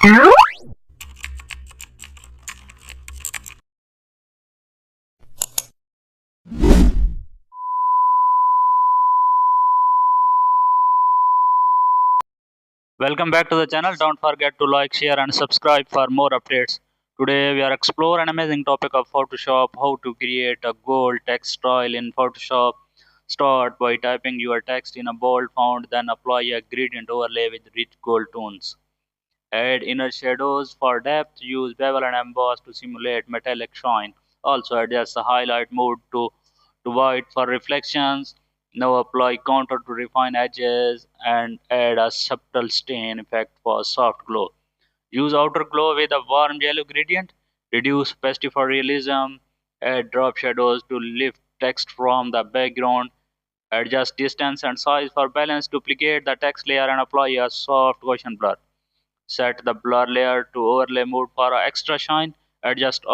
Welcome back to the channel. Don't forget to like, share and subscribe for more updates. Today we are exploring an amazing topic of Photoshop, how to create a gold text style in Photoshop. Start by typing your text in a bold font, then apply a gradient overlay with rich gold tones. Add inner shadows for depth, use bevel and emboss to simulate metallic shine. Also adjust the highlight mode to white for reflections. Now apply contour to refine edges and add a subtle stain effect for soft glow. Use outer glow with a warm yellow gradient. Reduce opacity for realism. Add drop shadows to lift text from the background. Adjust distance and size for balance. Duplicate the text layer and apply a soft Gaussian blur. Set the blur layer to overlay mode for extra shine. Adjust